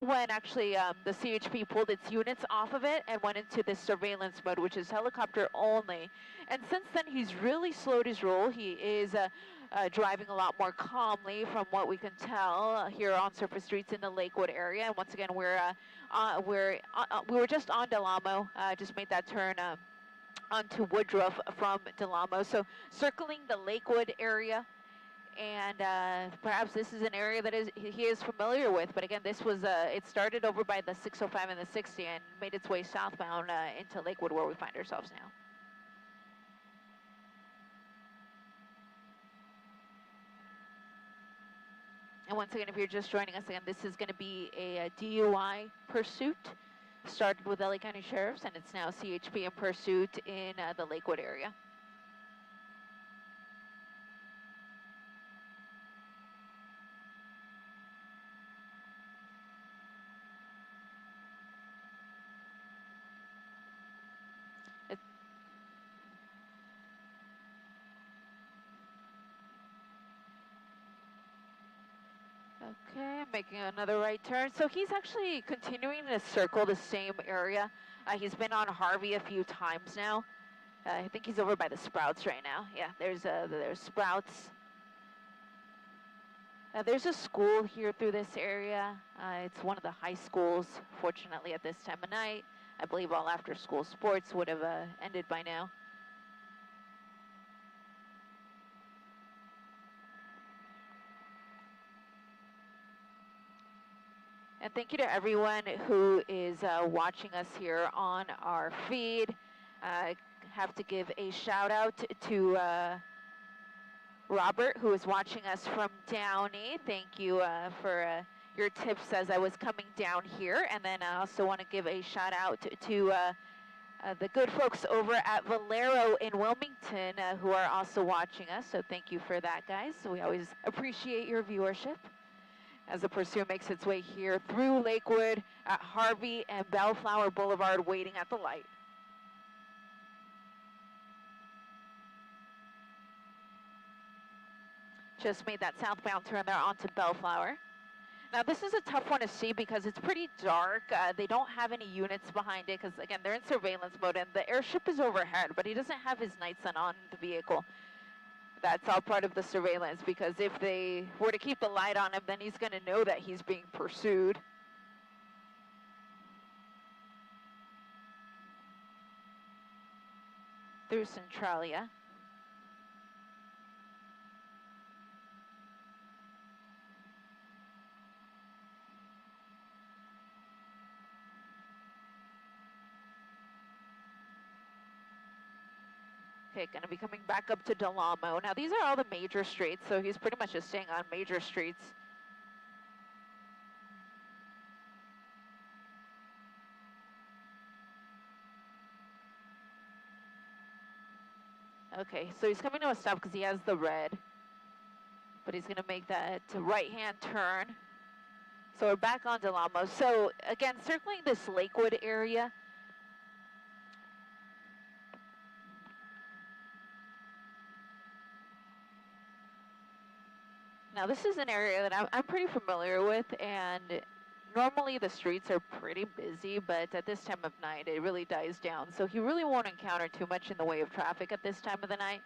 when actually the CHP pulled its units off of it and went into this surveillance mode, which is helicopter only. And since then, he's really slowed his roll. He is driving a lot more calmly from what we can tell here on surface streets in the Lakewood area. And once again, we were just on Del Amo, just made that turn onto Woodruff from Del Amo. So circling the Lakewood area. And perhaps this is an area that he is familiar with. But again, this was it started over by the 605 and the 60 and made its way southbound into Lakewood, where we find ourselves now. And once again, if you're just joining us again, this is going to be a DUI pursuit. Started with LA County Sheriffs, and it's now CHP in pursuit in the Lakewood area. Okay, making another right turn. So he's actually continuing to circle the same area. He's been on Harvey a few times now. I think he's over by the Sprouts right now. Yeah, there's Sprouts. There's a school here through this area. It's one of the high schools, fortunately, at this time of night. I believe all after-school sports would have ended by now. And thank you to everyone who is watching us here on our feed. I have to give a shout out to Robert, who is watching us from Downey. Thank you for your tips as I was coming down here. And then I also want to give a shout out to the good folks over at Valero in Wilmington who are also watching us. So thank you for that, guys. We always appreciate your viewership as the pursuit makes its way here through Lakewood at Harvey and Bellflower Boulevard, waiting at the light. Just made that southbound turn there onto Bellflower. Now this is a tough one to see because it's pretty dark. They don't have any units behind it because, again, they're in surveillance mode, and the airship is overhead, but he doesn't have his night sun on the vehicle. That's all part of the surveillance, because if they were to keep the light on him, then he's going to know that he's being pursued. Through Centralia. Okay, going to be coming back up to Del Amo. Now, these are all the major streets, so he's pretty much just staying on major streets. Okay, so he's coming to a stop because he has the red. But he's going to make that right-hand turn. So we're back on Del Amo. So, again, circling this Lakewood area. Now, this is an area that I'm pretty familiar with, and normally the streets are pretty busy, but at this time of night, it really dies down. So he really won't encounter too much in the way of traffic at this time of the night.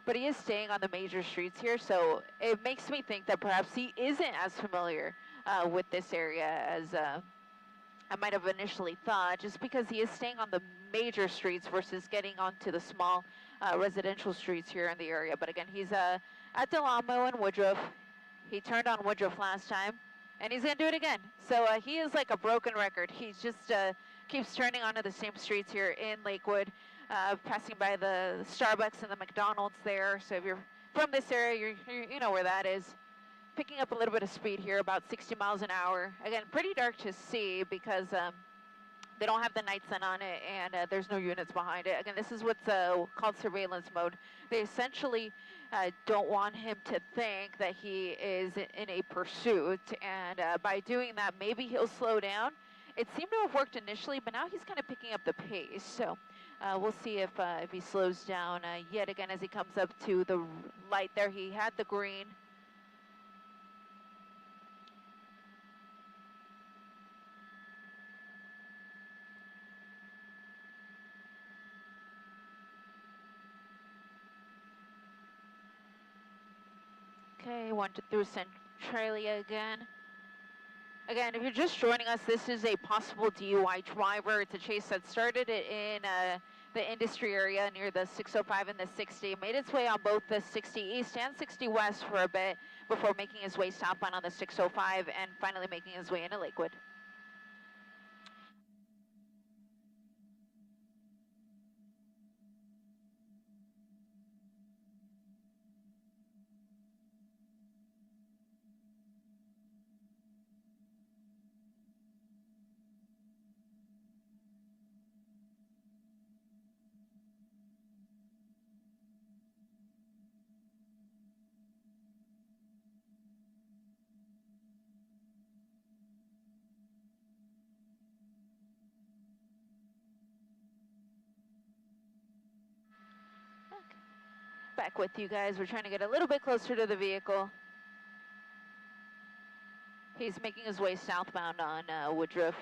But he is staying on the major streets here, so it makes me think that perhaps he isn't as familiar with this area as I might have initially thought, just because he is staying on the major streets versus getting onto the small residential streets here in the area. But again, he's at Del Amo and Woodruff. He turned on Woodruff last time, and he's going to do it again. So he is like a broken record. He just keeps turning onto the same streets here in Lakewood, passing by the Starbucks and the McDonald's there. So if you're from this area, you know where that is. Picking up a little bit of speed here, about 60 miles an hour. Again, pretty dark to see because they don't have the night sun on it, and there's no units behind it. Again, this is what's called surveillance mode. They essentially don't want him to think that he is in a pursuit, and by doing that, maybe he'll slow down. It seemed to have worked initially, but now he's kind of picking up the pace. So we'll see if he slows down yet again as he comes up to the light there. He had the green. Okay, went through Centralia again. Again, if you're just joining us, this is a possible DUI driver. It's a chase that started in the industry area near the 605 and the 60. Made its way on both the 60 east and 60 west for a bit before making his way southbound on the 605 and finally making his way into Lakewood. Back with you guys. We're trying to get a little bit closer to the vehicle. He's making his way southbound on Woodruff.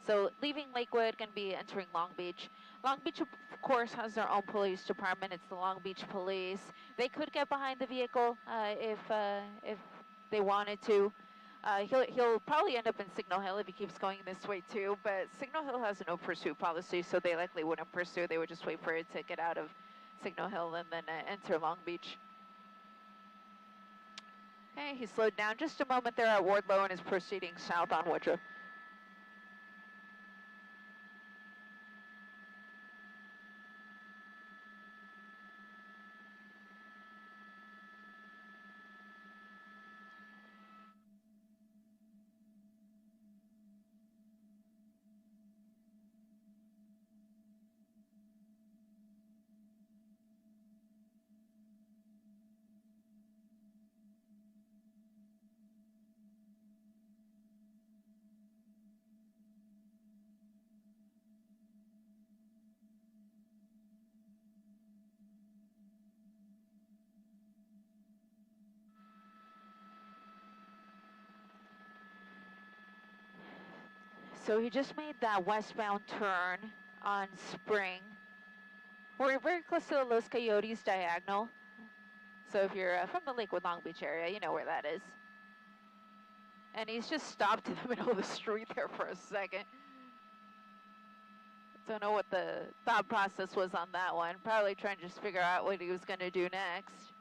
So leaving Lakewood, going to be entering Long Beach. Long Beach, of course, has their own police department. It's the Long Beach Police. They could get behind the vehicle if they wanted to. He'll probably end up in Signal Hill if he keeps going this way too, but Signal Hill has a no pursuit policy, so they likely wouldn't pursue. They would just wait for it to get out of Signal Hill and then enter Long Beach. Okay, he slowed down just a moment there at Wardlow and is proceeding south on Woodruff. So he just made that westbound turn on Spring. We're very close to the Los Coyotes diagonal. So if you're from the Lakewood Long Beach area, you know where that is. And he's just stopped in the middle of the street there for a second. Don't know what the thought process was on that one. Probably trying to just figure out what he was going to do next.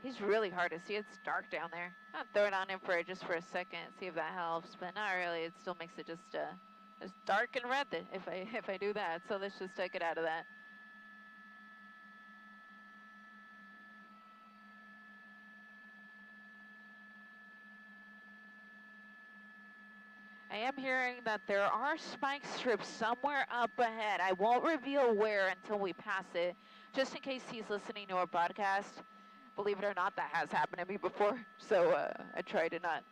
He's really hard to see. It's dark down there. I'll throw it on him just for a second, see if that helps. But not really. It still makes it just dark and red if I do that. So let's just get out of that. I am hearing that there are spike strips somewhere up ahead. I won't reveal where until we pass it, just in case he's listening to our broadcast. Believe it or not, that has happened to me before. So I try to not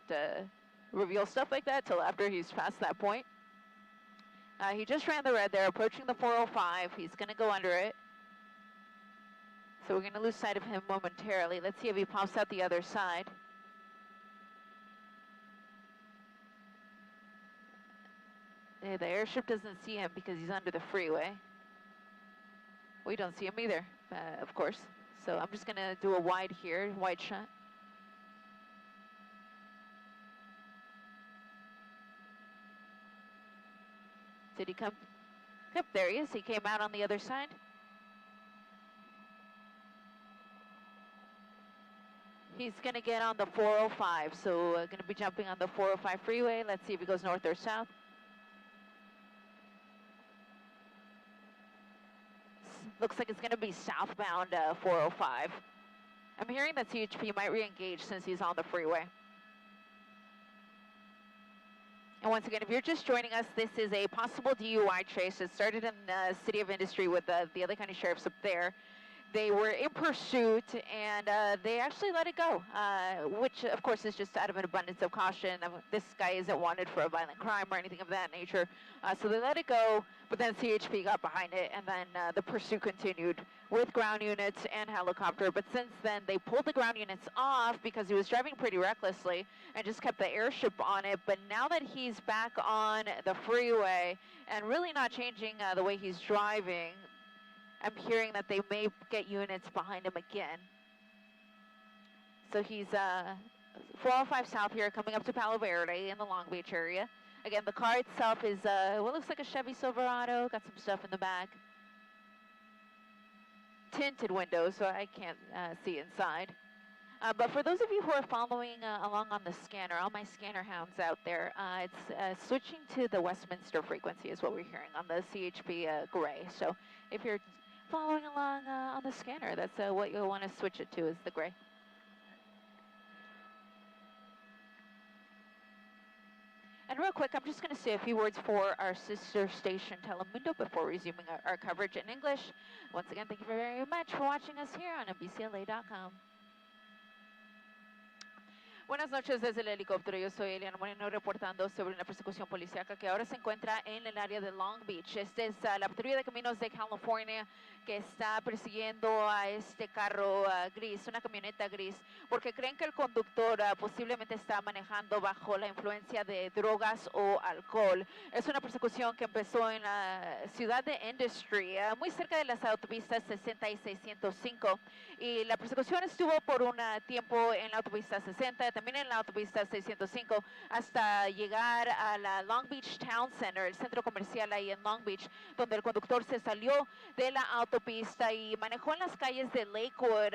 reveal stuff like that till after he's past that point. He just ran the red there, approaching the 405. He's going to go under it. So we're going to lose sight of him momentarily. Let's see if he pops out the other side. The airship doesn't see him because he's under the freeway. We don't see him either, of course. So I'm just going to do a wide here, wide shot. Did he come? Yep, there he is. He came out on the other side. He's going to get on the 405, so going to be jumping on the 405 freeway. Let's see if he goes north or south. Looks like it's going to be southbound 405. I'm hearing that CHP might re-engage since he's on the freeway. And once again, if you're just joining us, this is a possible DUI chase. It started in the City of Industry with the other county sheriffs up there. They were in pursuit, and they actually let it go, which, of course, is just out of an abundance of caution. This guy isn't wanted for a violent crime or anything of that nature. So they let it go, but then CHP got behind it, and then the pursuit continued with ground units and helicopter. But since then, they pulled the ground units off because he was driving pretty recklessly and just kept the airship on it. But now that he's back on the freeway and really not changing the way he's driving, I'm hearing that they may get units behind him again. So he's 405 South here, coming up to Palo Verde in the Long Beach area. Again, the car itself is what looks like a Chevy Silverado. Got some stuff in the back. Tinted windows, so I can't see inside. But for those of you who are following along on the scanner, all my scanner hounds out there, it's switching to the Westminster frequency is what we're hearing on the CHP gray. So if you're following along on the scanner, that's what you'll want to switch it to, is the gray. And real quick, I'm just going to say a few words for our sister station, Telemundo, before resuming our coverage in English. Once again, thank you very much for watching us here on BCLA.com. Buenas noches desde el helicóptero. Yo soy Eliana Moreno reportando sobre una persecución policíaca que ahora se encuentra en el área de Long Beach. Esta es la patrulla de caminos de California que está persiguiendo a este carro gris, una camioneta gris, porque creen que el conductor posiblemente está manejando bajo la influencia de drogas o alcohol. Es una persecución que empezó en la ciudad de Industry, muy cerca de las autopistas 60 y 605. Y la persecución estuvo por un tiempo en la autopista 60, también en la autopista 605, hasta llegar a la Long Beach Town Center, el centro comercial ahí en Long Beach, donde el conductor se salió de la autopista y manejó en las calles de Lakewood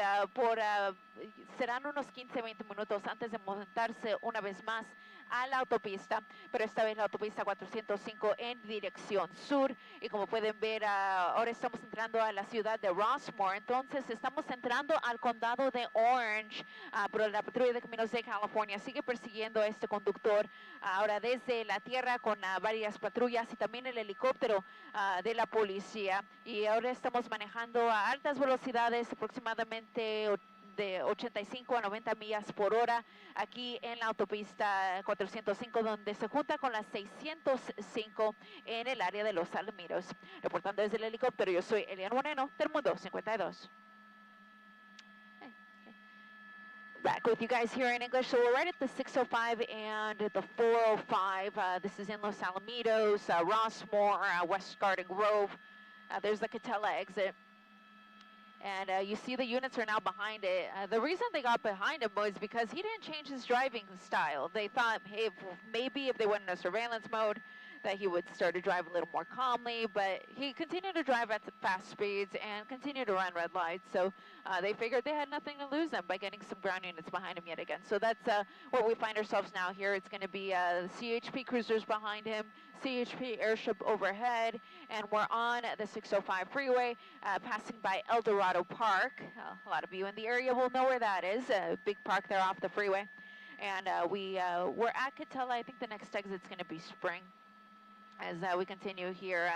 serán unos 15-20 minutos antes de montarse una vez más a la autopista, pero esta vez la autopista 405 en dirección sur. Y como pueden ver, ahora estamos entrando a la ciudad de Rossmore, entonces estamos entrando al condado de Orange, pero la patrulla de caminos de California sigue persiguiendo a este conductor ahora desde la tierra con varias patrullas y también el helicóptero de la policía. Y ahora estamos manejando a altas velocidades, aproximadamente de 85 a 90 millas por hora aquí en la autopista 405, donde se junta con la 605 en el área de Los Alamitos. Reportando desde el helicóptero, yo soy Eliana Moreno, Telemundo 52. Back with you guys here in English. So we're right at the 605 and the 405. This is in Los Alamitos, Rossmore, West Garden Grove. There's the Catella exit. And you see the units are now behind it. The reason they got behind him was because he didn't change his driving style. They thought, hey, maybe if they went in a surveillance mode, that he would start to drive a little more calmly, but he continued to drive at fast speeds and continued to run red lights. So they figured they had nothing to lose them by getting some ground units behind him yet again. So that's where we find ourselves now here. It's going to be CHP cruisers behind him, CHP airship overhead, and we're on the 605 freeway, passing by El Dorado Park. A lot of you in the area will know where that is, a big park there off the freeway. And we're at Catella. I think the next exit's going to be Spring, as we continue here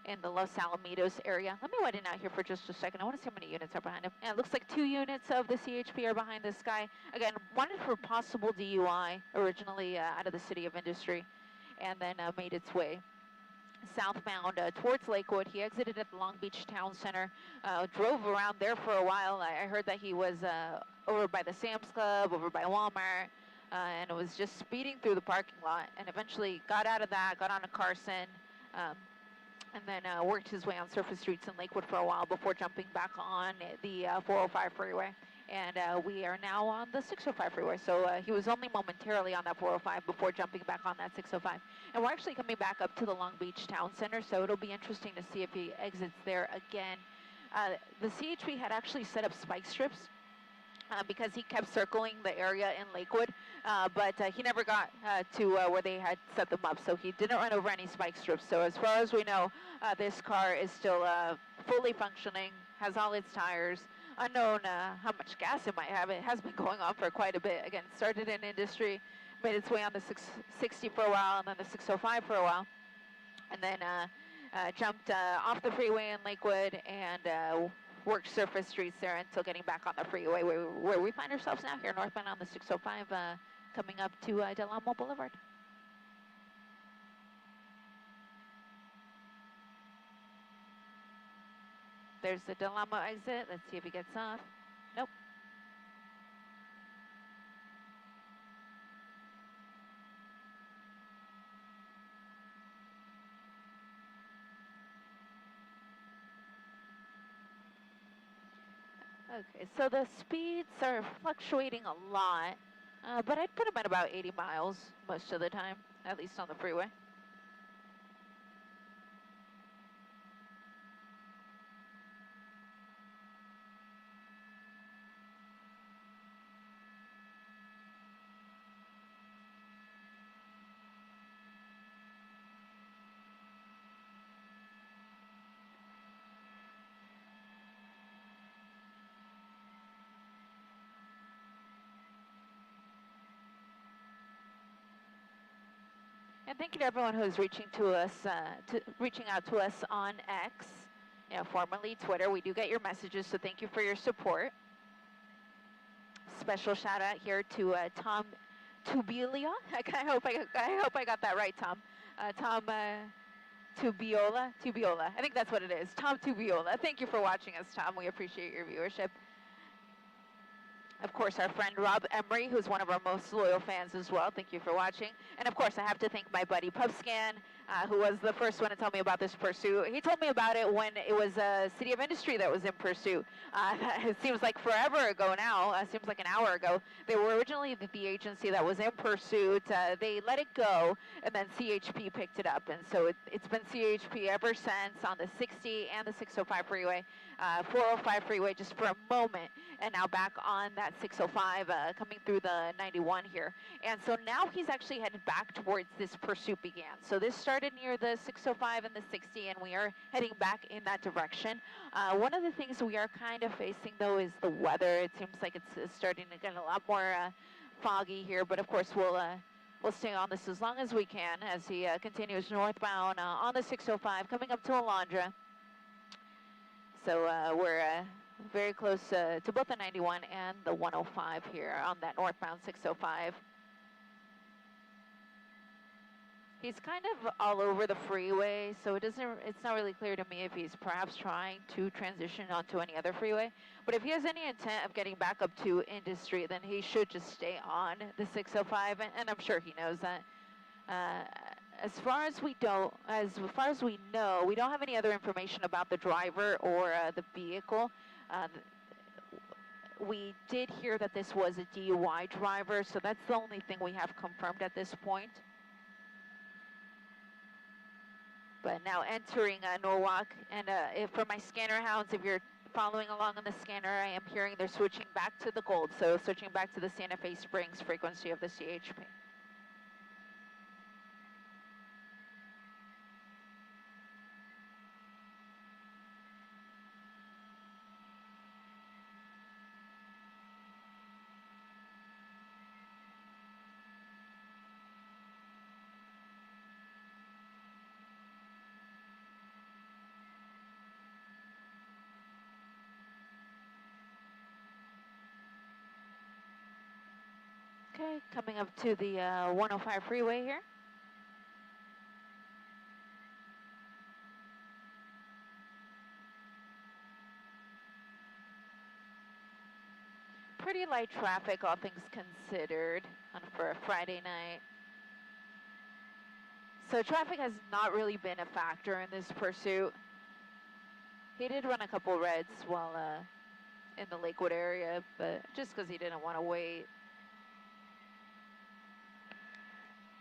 in the Los Alamitos area. Let me widen out here for just a second. I want to see how many units are behind him. Yeah, it looks like 2 units of the CHP are behind this guy. Again, wanted for possible DUI, originally out of the city of Industry, and then made its way southbound towards Lakewood. He exited at the Long Beach Town Center, drove around there for a while. I heard that he was over by the Sam's Club, over by Walmart, and it was just speeding through the parking lot, and eventually got out of that, got on a Carson, and then worked his way on surface streets in Lakewood for a while before jumping back on the 405 freeway. And we are now on the 605 freeway, so he was only momentarily on that 405 before jumping back on that 605. And we're actually coming back up to the Long Beach Town Center, so it'll be interesting to see if he exits there again. The CHP had actually set up spike strips because he kept circling the area in Lakewood, but he never got to where they had set them up, so he didn't run over any spike strips. So as far as we know, this car is still fully functioning, has all its tires. Unknown how much gas it might have. It has been going on for quite a bit. Again, started in Industry, made its way on the 660 for a while, and then the 605 for a while, and then jumped off the freeway in Lakewood and worked surface streets there until getting back on the freeway where we find ourselves now here northbound on the 605 coming up to Del Amo Boulevard. There's the Del Amo exit. Let's see if he gets off. Nope. Okay, so the speeds are fluctuating a lot, but I'd put them at about 80 miles most of the time, at least on the freeway. And thank you to everyone who's reaching out to us on X, formerly Twitter. We do get your messages, so thank you for your support. Special shout out here to Tom Tubilia. I hope I got that right, Tom. Tom Tubiola. I think that's what it is. Tom Tubiola. Thank you for watching us, Tom. We appreciate your viewership. Of course, our friend Rob Emery, who's one of our most loyal fans as well. Thank you for watching. And of course, I have to thank my buddy PubScan, who was the first one to tell me about this pursuit. He told me about it when it was City of Industry that was in pursuit. It seems like forever ago now. Seems like an hour ago. They were originally the agency that was in pursuit. They let it go, and then CHP picked it up. And so it's been CHP ever since on the 60 and the 605 freeway. 405 freeway just for a moment, and now back on that 605 coming through the 91 here. And so now he's actually headed back towards this pursuit began. So this started near the 605 and the 60, and we are heading back in that direction. One of the things we are kind of facing, though, is the weather. It seems like it's starting to get a lot more foggy here, but of course we'll stay on this as long as we can as he continues northbound on the 605, coming up to Alondra. So we're very close to both the 91 and the 105 here on that northbound 605. He's kind of all over the freeway, so it's not really clear to me if he's perhaps trying to transition onto any other freeway. But if he has any intent of getting back up to Industry, then he should just stay on the 605, and I'm sure he knows that. As far as we know, we don't have any other information about the driver or the vehicle. We did hear that this was a DUI driver, so that's the only thing we have confirmed at this point. But now entering Norwalk, and for my scanner hounds, if you're following along on the scanner, I am hearing they're switching back to the gold, so switching back to the Santa Fe Springs frequency of the CHP. Okay, coming up to the 105 freeway here. Pretty light traffic, all things considered, for a Friday night. So traffic has not really been a factor in this pursuit. He did run a couple reds while in the Lakewood area, but just because he didn't want to wait.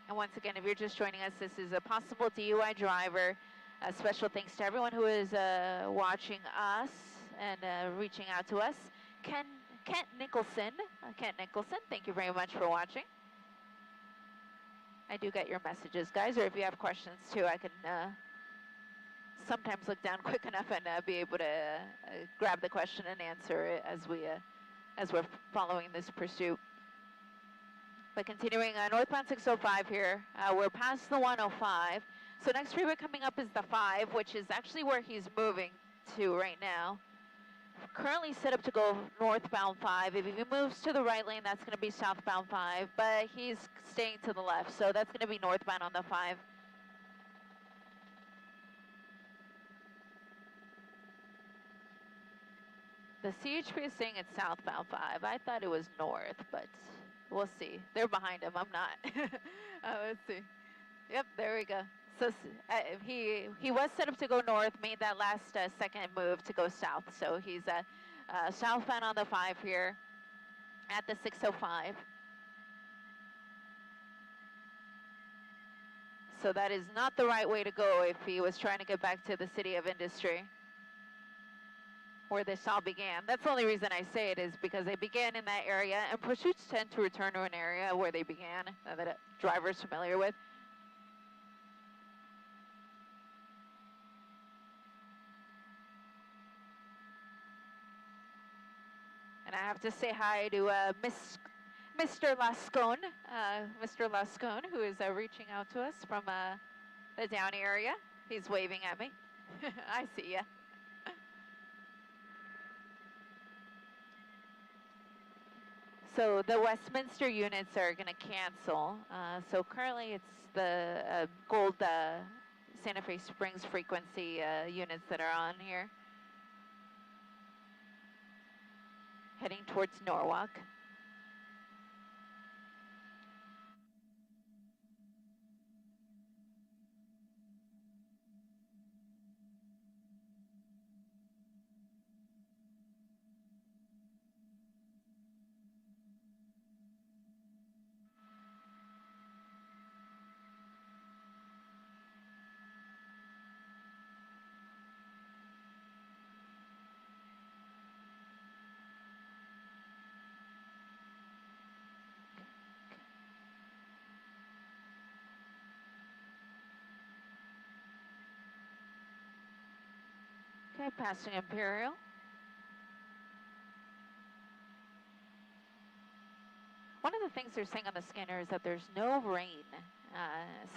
And once again, if you're just joining us, this is a possible DUI driver. Special thanks to everyone who is watching us and reaching out to us. Kent Nicholson, thank you very much for watching. I do get your messages, guys, or if you have questions too, I can sometimes look down quick enough and be able to grab the question and answer it as we're following this pursuit. But continuing northbound 605 here, we're past the 105. So next freeway coming up is the 5, which is actually where he's moving to right now. Currently set up to go northbound 5. If he moves to the right lane, that's going to be southbound 5, but he's staying to the left, so that's going to be northbound on the 5. The CHP is saying it's southbound 5. I thought it was north, but we'll see. They're behind him. I'm not. Let's see. Yep, there we go. So he was set up to go north, made that last second move to go south. So he's Southbound on the 5 here at the 605. So that is not the right way to go if he was trying to get back to the City of Industry, where this all began. That's the only reason I say it, is because they began in that area, and pursuits tend to return to an area where they began, that a driver's familiar with. And I have to say hi to Mr. Lascone, who is reaching out to us from the Downey area. He's waving at me. I see ya. So the Westminster units are going to cancel. So currently it's the Gold Santa Fe Springs frequency units that are on here, heading towards Norwalk. Okay, passing Imperial. One of the things they're saying on the scanner is that there's no rain,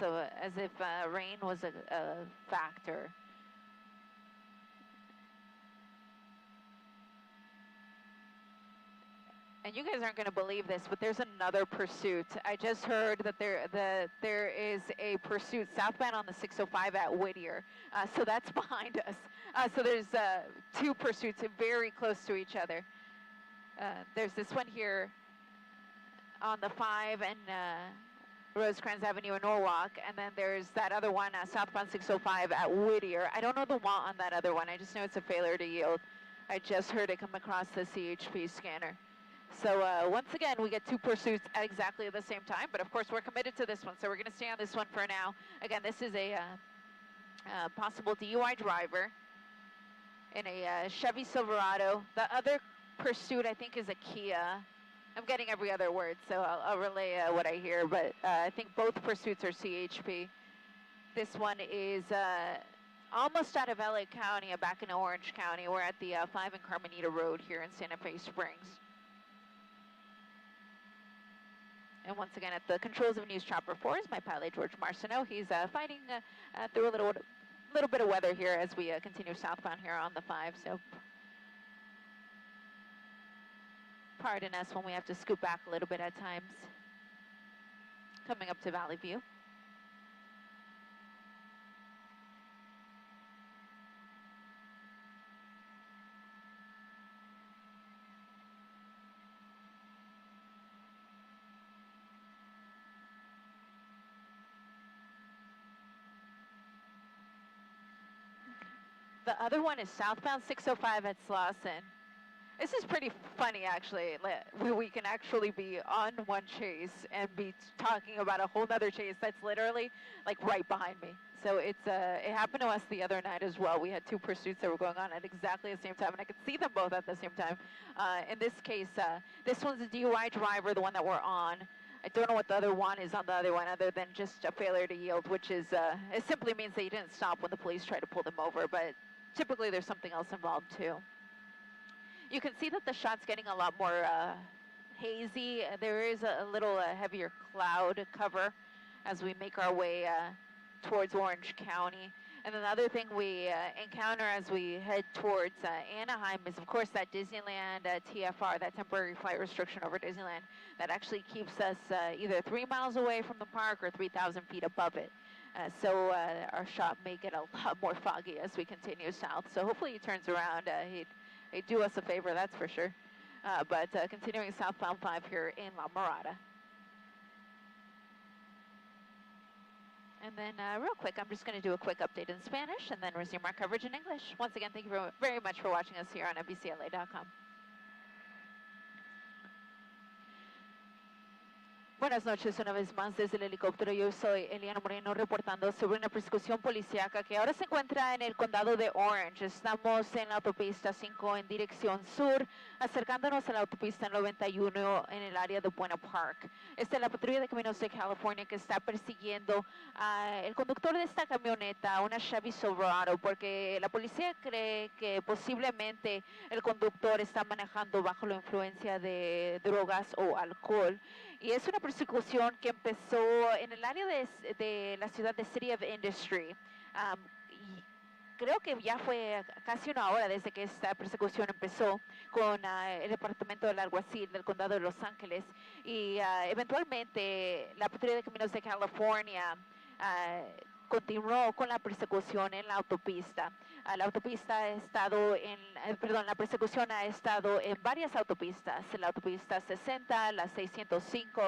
so as if rain was a factor. And you guys aren't going to believe this, but there's another pursuit. I just heard that there is a pursuit southbound on the 605 at Whittier. So that's behind us. So there's two pursuits very close to each other. There's this one here on the 5 and Rosecrans Avenue in Norwalk, and then there's that other one, southbound 605 at Whittier. I don't know the want on that other one. I just know it's a failure to yield. I just heard it come across the CHP scanner. So once again, we get two pursuits at exactly the same time, but of course we're committed to this one, so we're going to stay on this one for now. Again, this is a possible DUI driver in a Chevy Silverado. The other pursuit, I think, is a Kia. I'm getting every other word, so I'll relay what I hear, but I think both pursuits are CHP. This one is almost out of LA County, back in Orange County. We're at the 5 and Carmenita Road here in Santa Fe Springs. And once again, at the controls of News Chopper 4 is my pilot, George Marcineau. He's fighting through a little bit of weather here as we continue southbound here on the 5. So pardon us when we have to scoot back a little bit at times. Coming up to Valley View. The other one is southbound 605 at Slauson. This is pretty funny, actually. We can actually be on one chase and be talking about a whole other chase that's literally like right behind me. So it happened to us the other night as well. We had two pursuits that were going on at exactly the same time, and I could see them both at the same time. In this case, this one's a DUI driver, the one that we're on. I don't know what the other one is on the other one, other than just a failure to yield, which is it simply means that you didn't stop when the police tried to pull them over, but typically there's something else involved too. You can see that the shot's getting a lot more hazy. There is a little heavier cloud cover as we make our way towards Orange County. And another thing we encounter as we head towards Anaheim is, of course, that Disneyland TFR, that temporary flight restriction over Disneyland, that actually keeps us either 3 miles away from the park or 3,000 feet above it. So our shot may get a lot more foggy as we continue south. So hopefully he turns around. He'd do us a favor, that's for sure. But continuing southbound 5 here in La Mirada. And then real quick, I'm just going to do a quick update in Spanish and then resume our coverage in English. Once again, thank you very much for watching us here on NBCLA.com. Buenas noches una vez más desde el helicóptero. Yo soy Eliana Moreno reportando sobre una persecución policíaca que ahora se encuentra en el condado de Orange. Estamos en la autopista 5 en dirección sur, acercándonos a la autopista 91 en el área de Buena Park. Esta es la patrulla de caminos de California que está persiguiendo al conductor de esta camioneta, una Chevy Silverado, porque la policía cree que posiblemente el conductor está manejando bajo la influencia de drogas o alcohol. Y es una persecución que empezó en el área de la ciudad de City of Industry. Y creo que ya fue casi una hora desde que esta persecución empezó con el departamento del alguacil del condado de Los Ángeles. Y eventualmente la patrulla de caminos de California continuó con la persecución en la autopista. La autopista ha estado la persecución ha estado en varias autopistas, la autopista 60, la 605,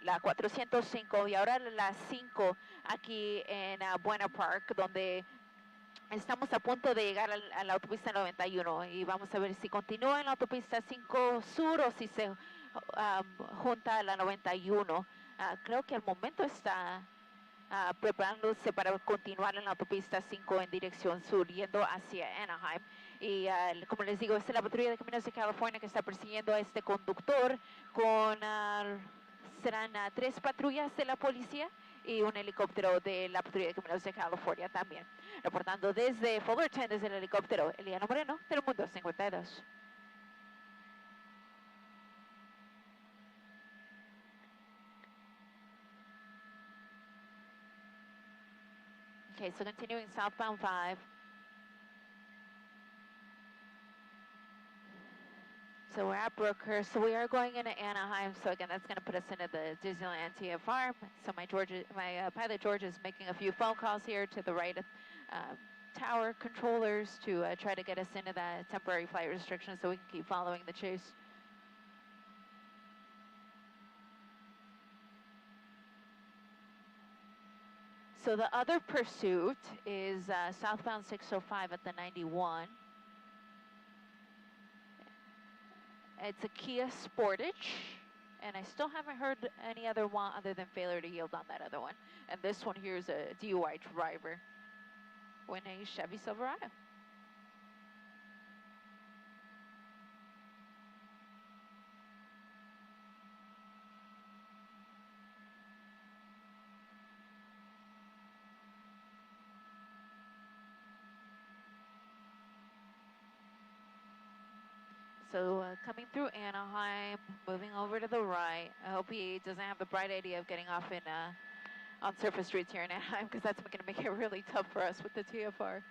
la 405 y ahora la 5 aquí en Buena Park, donde estamos a punto de llegar a la autopista 91 y vamos a ver si continúa en la autopista 5 sur o si se junta a la 91. Creo que al momento está preparándose para continuar en la autopista 5 en dirección sur, yendo hacia Anaheim. Y como les digo, esta es la patrulla de caminos de California que está persiguiendo a este conductor con, serán 3 patrullas de la policía y un helicóptero de la patrulla de caminos de California también. Reportando desde Fullerton, desde el helicóptero, Eliana Moreno, Telemundo 52. Okay, so continuing southbound 5. So we're at Brookhurst. So we are going into Anaheim. So again, that's going to put us into the Disneyland TFR. So my pilot George is making a few phone calls here to the right tower controllers to try to get us into that temporary flight restriction so we can keep following the chase. So the other pursuit is southbound 605 at the 91. It's a Kia Sportage, and I still haven't heard any other one other than failure to yield on that other one. And this one here is a DUI driver in a Chevy Silverado. So coming through Anaheim, moving over to the right. I hope he doesn't have the bright idea of getting off in on surface streets here in Anaheim, because that's going to make it really tough for us with the TFR.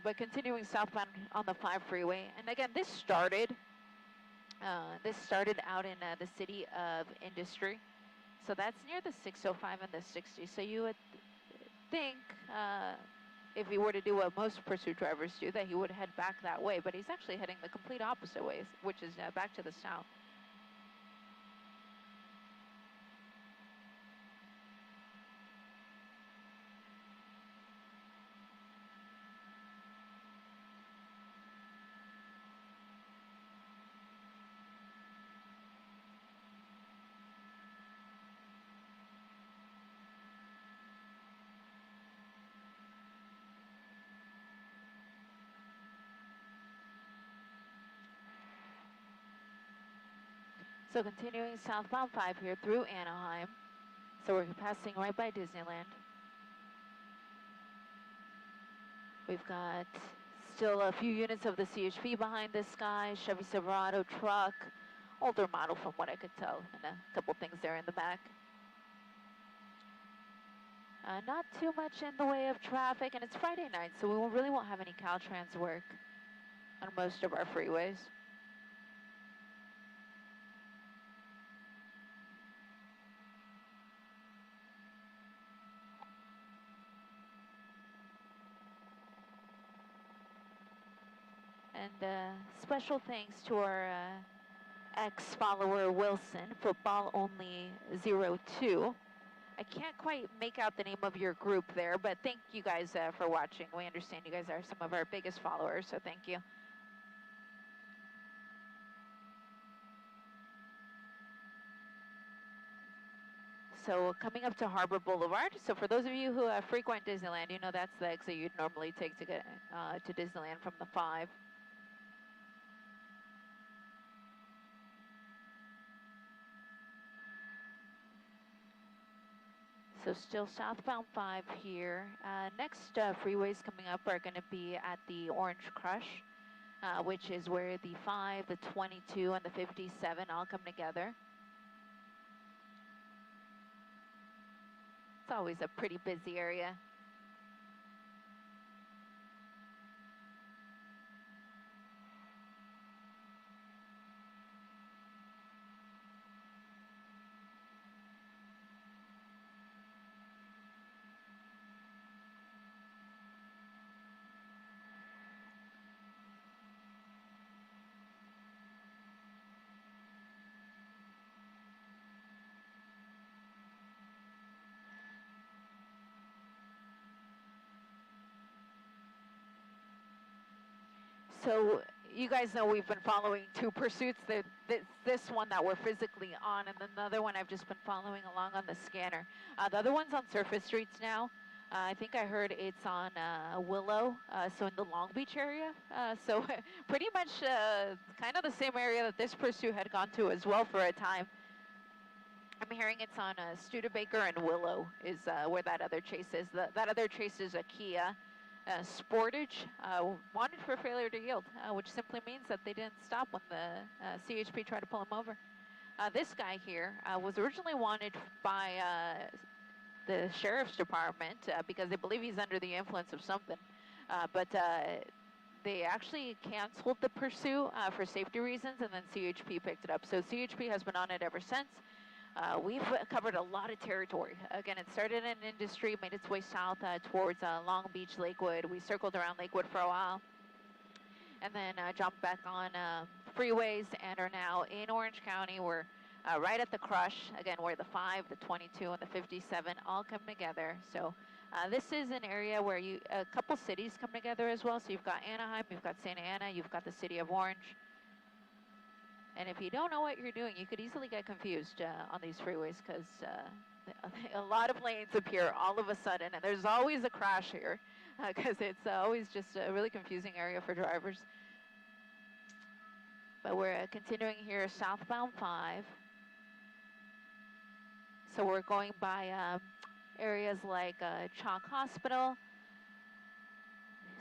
But continuing southbound on the 5 freeway. And again, this started out in the City of Industry. So that's near the 605 and the 60. So you would think if he were to do what most pursuit drivers do, that he would head back that way, but he's actually heading the complete opposite way, which is back to the south. So continuing southbound 5 here through Anaheim. So we're passing right by Disneyland. We've got still a few units of the CHP behind this guy, Chevy Silverado truck, older model from what I could tell, and a couple things there in the back. Not too much in the way of traffic, and it's Friday night, so we really won't have any Caltrans work on most of our freeways. And special thanks to our ex-follower Wilson, football only 02. I can't quite make out the name of your group there, but thank you guys for watching. We understand you guys are some of our biggest followers, so thank you. So coming up to Harbor Boulevard. So for those of you who frequent Disneyland, you know that's the exit you'd normally take to get to Disneyland from the 5. So still southbound 5 here. Next freeways coming up are going to be at the Orange Crush, which is where the 5, the 22, and the 57 all come together. It's always a pretty busy area. So you guys know we've been following 2 pursuits. This one that we're physically on, and then the other one I've just been following along on the scanner. The other one's on surface streets now. I think I heard it's on Willow, so in the Long Beach area. So pretty much kind of the same area that this pursuit had gone to as well for a time. I'm hearing it's on Studebaker and Willow is where that other chase is. That other chase is a Kia. Sportage wanted for failure to yield, which simply means that they didn't stop when the CHP tried to pull him over. This guy here was originally wanted by the sheriff's department because they believe he's under the influence of something, but they actually canceled the pursuit for safety reasons, and then CHP picked it up. So CHP has been on it ever since. We've covered a lot of territory. Again, it started in Industry, made its way south towards Long Beach, Lakewood. We circled around Lakewood for a while, and then jumped back on freeways and are now in Orange County. We're right at the Crush, again, where the 5, the 22, and the 57 all come together. So this is an area where a couple cities come together as well. So you've got Anaheim, you've got Santa Ana, you've got the city of Orange. And if you don't know what you're doing, you could easily get confused on these freeways because a lot of lanes appear all of a sudden, and there's always a crash here because it's always just a really confusing area for drivers. But we're continuing here southbound 5. So we're going by areas like Chalk Hospital,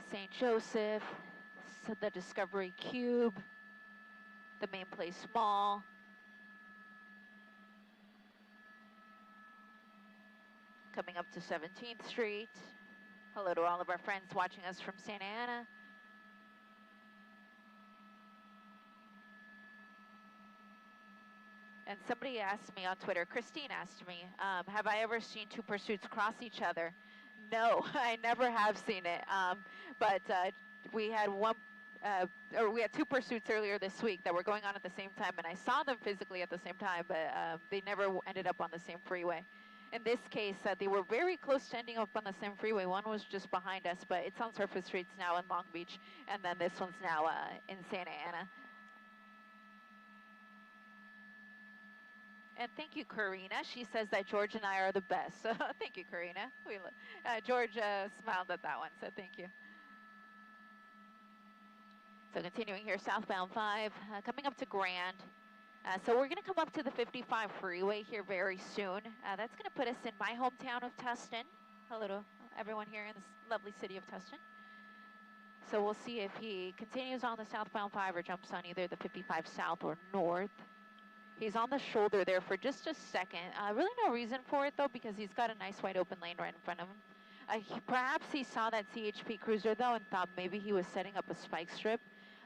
St. Joseph, the Discovery Cube, the Main Place Mall, coming up to 17th Street. Hello to all of our friends watching us from Santa Ana. And somebody asked me on Twitter, Christine asked me, have I ever seen 2 pursuits cross each other? No, I never have seen it. But we had we had 2 pursuits earlier this week that were going on at the same time, and I saw them physically at the same time, but they never ended up on the same freeway. In this case, they were very close to ending up on the same freeway. One was just behind us, but it's on surface streets now in Long Beach, and then this one's now in Santa Ana. And thank you, Karina. She says that George and I are the best. So thank you, Karina. George smiled at that one, so thank you. So continuing here, southbound 5, coming up to Grand. So we're going to come up to the 55 freeway here very soon. That's going to put us in my hometown of Tustin. Hello to everyone here in this lovely city of Tustin. So we'll see if he continues on the southbound 5 or jumps on either the 55 south or north. He's on the shoulder there for just a second. Really no reason for it, though, because he's got a nice wide open lane right in front of him. Perhaps he saw that CHP cruiser, though, and thought maybe he was setting up a spike strip.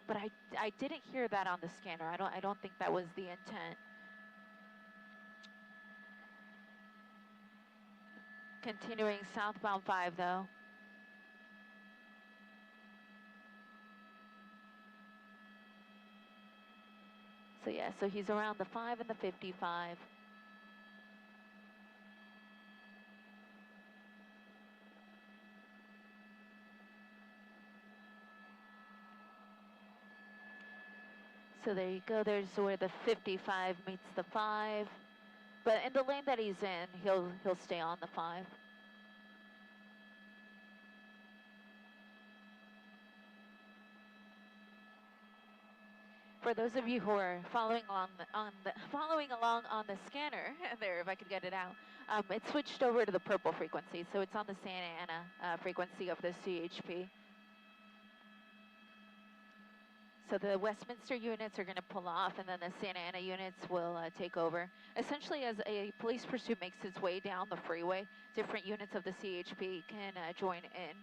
But I didn't hear that on the scanner. I don't think that was the intent. Continuing southbound 5, though. So yeah, so he's around the 5 and the 55. So there you go, there's where the 55 meets the 5. But in the lane that he's in, he'll stay on the 5. For those of you who are following along on the scanner there, if I could get it out, it switched over to the purple frequency, so it's on the Santa Ana frequency of the CHP. So the Westminster units are going to pull off, and then the Santa Ana units will take over. Essentially, as a police pursuit makes its way down the freeway, different units of the CHP can join in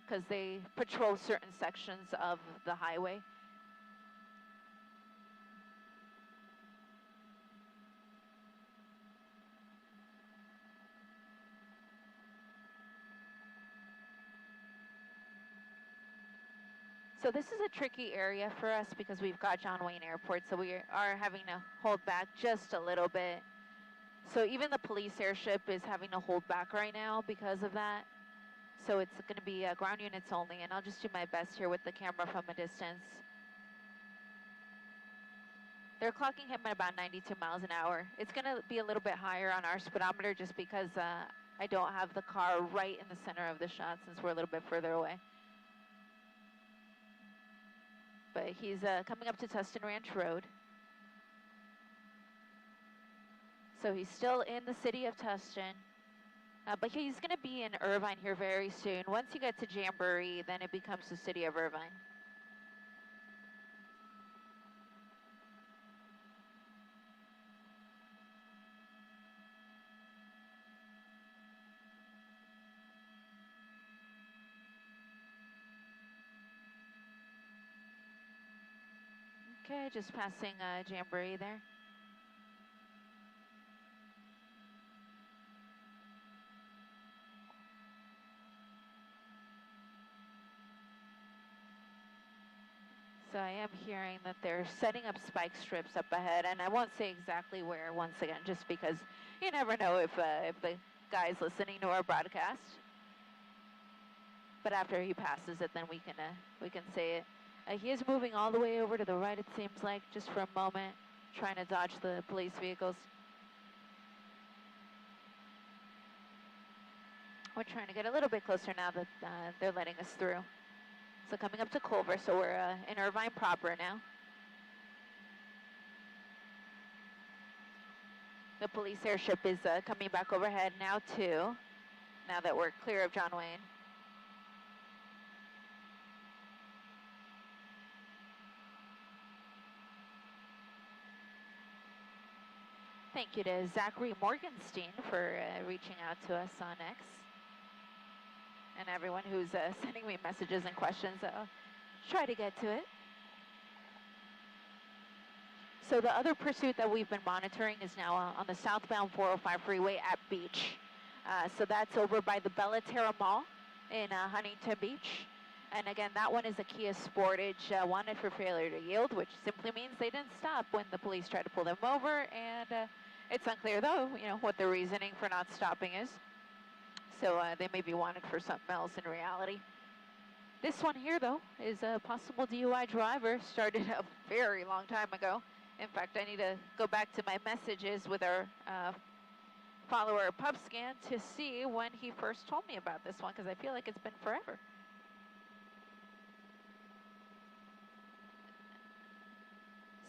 because they patrol certain sections of the highway. So this is a tricky area for us because we've got John Wayne Airport, so we are having to hold back just a little bit. So even the police airship is having to hold back right now because of that. So it's going to be ground units only, and I'll just do my best here with the camera from a distance. They're clocking him at about 92 miles an hour. It's going to be a little bit higher on our speedometer just because I don't have the car right in the center of the shot since we're a little bit further away. But he's coming up to Tustin Ranch Road. So he's still in the city of Tustin. But he's going to be in Irvine here very soon. Once you get to Jamboree, then it becomes the city of Irvine. Okay, just passing Jamboree there. So I am hearing that they're setting up spike strips up ahead, and I won't say exactly where once again, just because you never know if the guy's listening to our broadcast. But after he passes it, then we can say it. He is moving all the way over to the right, it seems like, just for a moment, trying to dodge the police vehicles. We're trying to get a little bit closer now that they're letting us through. So coming up to Culver, so we're in Irvine proper now. The police airship is coming back overhead now too, now that we're clear of John Wayne. Thank you to Zachary Morgenstein for reaching out to us on X. And everyone who's sending me messages and questions, I'll try to get to it. So the other pursuit that we've been monitoring is now on the southbound 405 freeway at Beach. So that's over by the Bellaterra Mall in Huntington Beach. And again, that one is a Kia Sportage wanted for failure to yield, which simply means they didn't stop when the police tried to pull them over. And it's unclear, though, what the reasoning for not stopping is. So they may be wanted for something else in reality. This one here, though, is a possible DUI driver. Started a very long time ago. In fact, I need to go back to my messages with our follower PubScan to see when he first told me about this one, because I feel like it's been forever.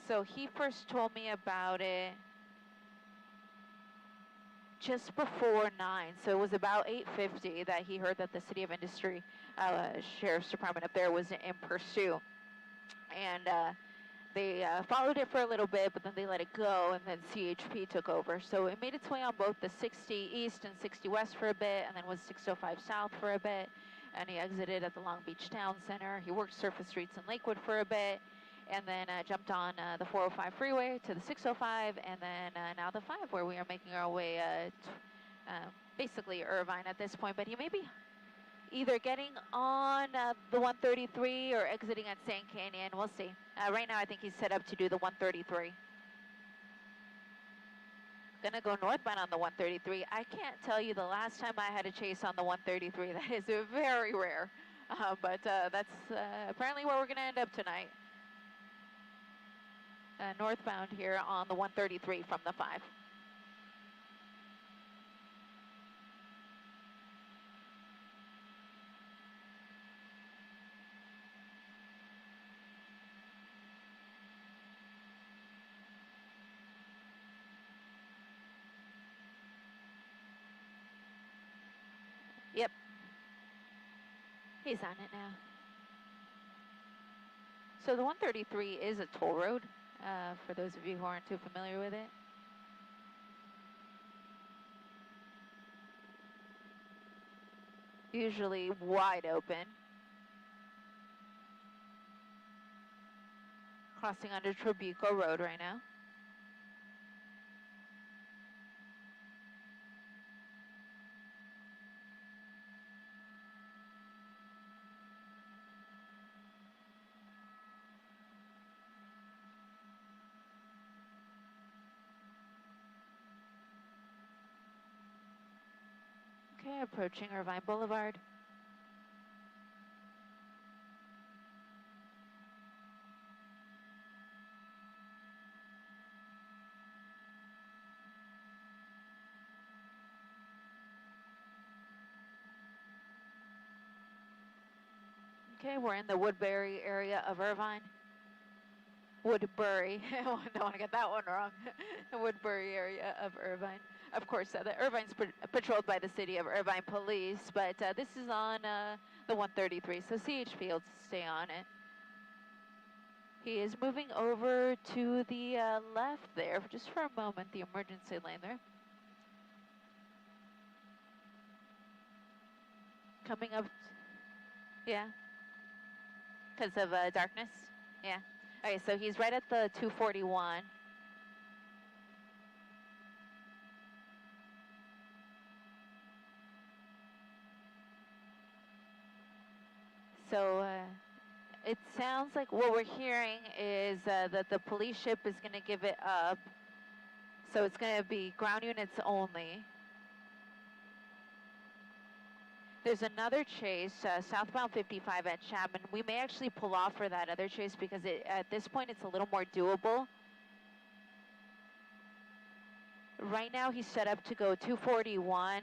So he first told me about it just before 9, so it was about 8:50 that he heard that the City of Industry Sheriff's Department up there was in pursuit. And they followed it for a little bit, but then they let it go, and then CHP took over. So it made its way on both the 60 East and 60 West for a bit, and then was 605 South for a bit, and he exited at the Long Beach Town Center. He worked surface streets in Lakewood for a bit, and then jumped on the 405 freeway to the 605, and then now the 5, where we are making our way basically Irvine at this point. But he may be either getting on the 133 or exiting at Sand Canyon. We'll see. Right now, I think he's set up to do the 133. Gonna go northbound on the 133. I can't tell you the last time I had a chase on the 133. That is very rare. But that's apparently where we're gonna end up tonight. Northbound here on the 133 from the 5. He's on it now. So the 133 is a toll road, for those of you who aren't too familiar with it. Usually wide open. Crossing under Trabuco Road right now. Okay, approaching Irvine Boulevard. Okay, we're in the Woodbury area of Irvine. Woodbury. I don't want to get that one wrong. The Woodbury area of Irvine. Of course, the Irvine's patrolled by the City of Irvine Police, but this is on the 133, so CHP will stay on it. He is moving over to the left there, just for a moment, the emergency lane there. Coming up, yeah, because of darkness, yeah. Okay, so he's right at the 241. So it sounds like what we're hearing is that the police ship is going to give it up. So it's going to be ground units only. There's another chase, southbound 55 at Chapman. We may actually pull off for that other chase because at this point it's a little more doable. Right now he's set up to go 241,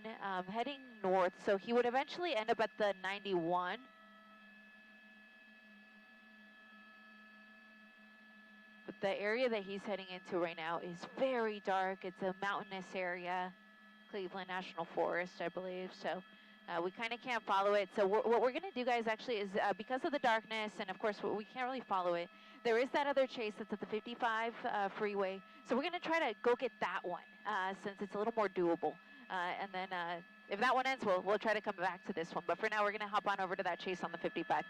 heading north, so he would eventually end up at the 91. But the area that he's heading into right now is very dark. It's a mountainous area, Cleveland National Forest, I believe, so we kind of can't follow it. So what we're going to do, guys, actually is because of the darkness and, of course, we can't really follow it, there is that other chase that's at the 55 freeway. So we're going to try to go get that one since it's a little more doable. And then if that one ends, we'll try to come back to this one. But for now, we're going to hop on over to that chase on the 55.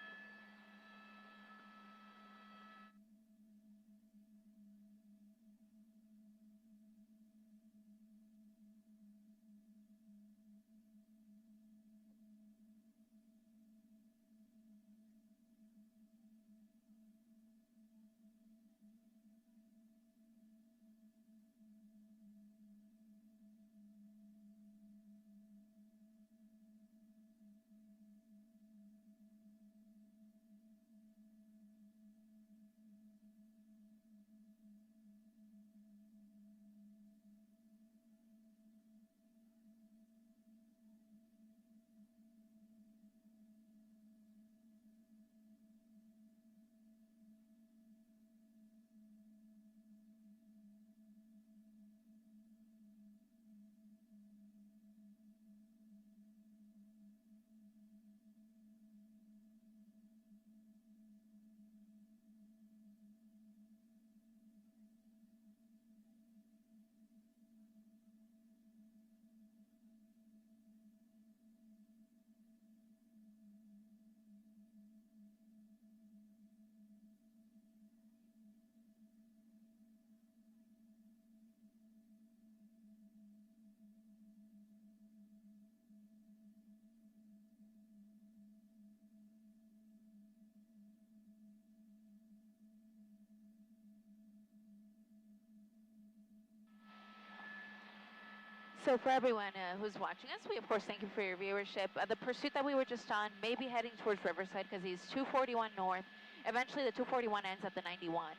So for everyone who's watching us, we of course thank you for your viewership. The pursuit that we were just on may be heading towards Riverside because he's 241 north. Eventually the 241 ends at the 91.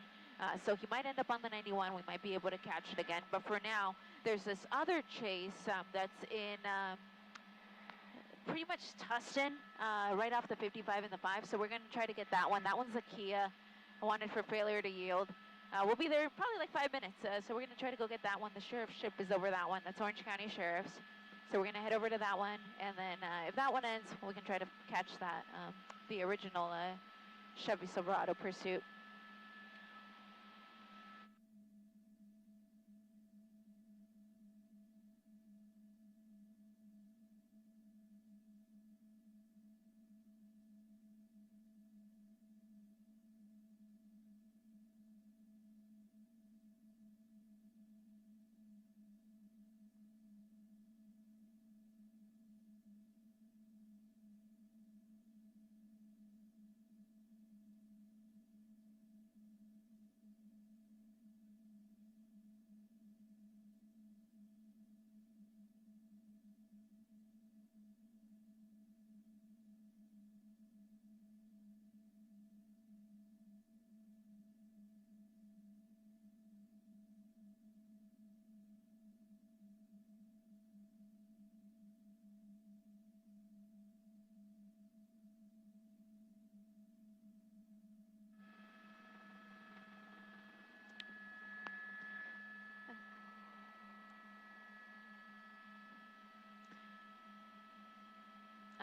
So he might end up on the 91. We might be able to catch it again. But for now, there's this other chase that's in pretty much Tustin, right off the 55 and the 5. So we're going to try to get that one. That one's a Kia, wanted for failure to yield. We'll be there probably like 5 minutes, so we're going to try to go get that one. The sheriff's ship is over that one. That's Orange County Sheriff's. So we're going to head over to that one, and then if that one ends, we can try to catch that, the original Chevy Silverado pursuit.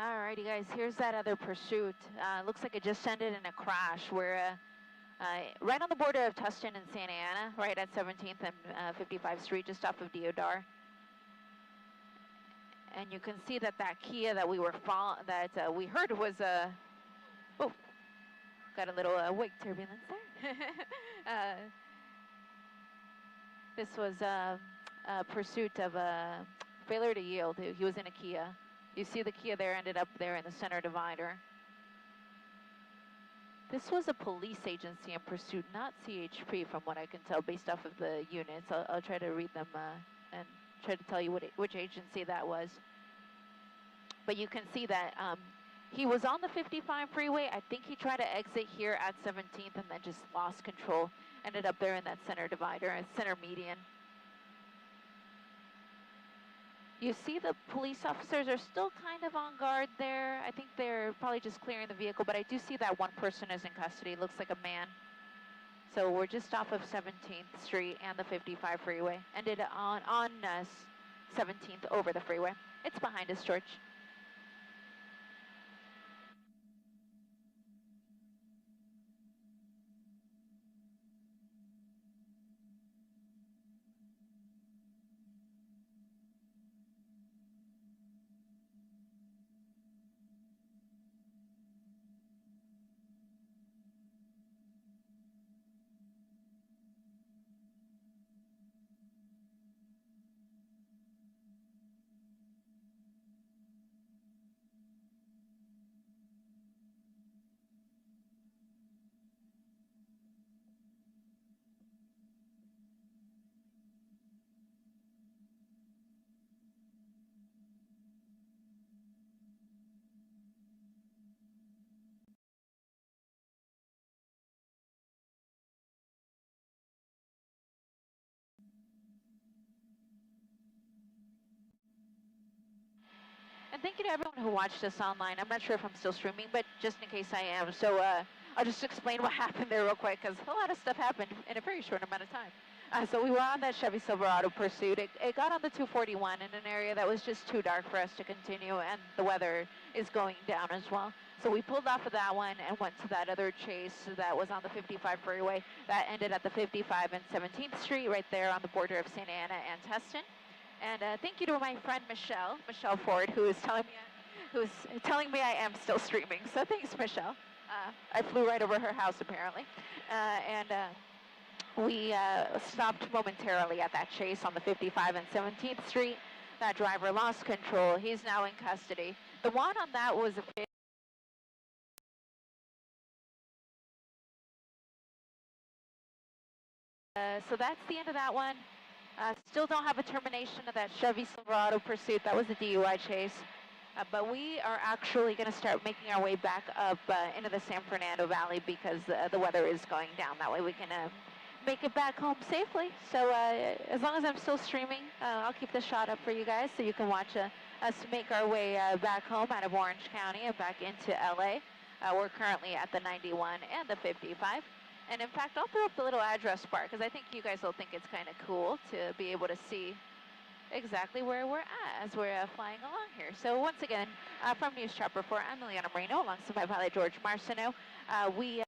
Alrighty, guys, here's that other pursuit. Looks like it just ended in a crash. We're right on the border of Tustin and Santa Ana, right at 17th and 55th Street, just off of Deodar. And you can see that Kia that we were we heard was oh, got a little wake turbulence there. This was a pursuit of a failure to yield. He was in a Kia. You see the Kia there ended up there in the center divider. This was a police agency in pursuit, not CHP, from what I can tell based off of the units. I'll try to read them and try to tell you which agency that was. But you can see that he was on the 55 freeway. I think he tried to exit here at 17th and then just lost control. Ended up there in that center divider, center median. You see the police officers are still kind of on guard there. I think they're probably just clearing the vehicle, but I do see that one person is in custody. Looks like a man. So we're just off of 17th Street and the 55 freeway. Ended on 17th over the freeway. It's behind us, George. And thank you to everyone who watched us online. I'm not sure if I'm still streaming, but just in case I am. So I'll just explain what happened there real quick, because a lot of stuff happened in a very short amount of time. So we were on that Chevy Silverado pursuit. It got on the 241 in an area that was just too dark for us to continue, and the weather is going down as well. So we pulled off of that one and went to that other chase that was on the 55 freeway. That ended at the 55 and 17th Street, right there on the border of Santa Ana and Tustin. And thank you to my friend Michelle Ford, who is telling me I am still streaming. So thanks, Michelle. I flew right over her house apparently, and we stopped momentarily at that chase on the 55 and 17th Street. That driver lost control. He's now in custody. The one on that was a so that's the end of that one. Still don't have a termination of that Chevy Silverado pursuit. That was a DUI chase. But we are actually going to start making our way back up into the San Fernando Valley because the weather is going down. That way we can make it back home safely. So as long as I'm still streaming, I'll keep the shot up for you guys so you can watch us make our way back home out of Orange County and back into LA. We're currently at the 91 and the 55. And in fact, I'll throw up the little address bar because I think you guys will think it's kind of cool to be able to see exactly where we're at as we're flying along here. So once again, from News Chopper 4, I'm Liliana Moreno alongside my pilot George Marciano. We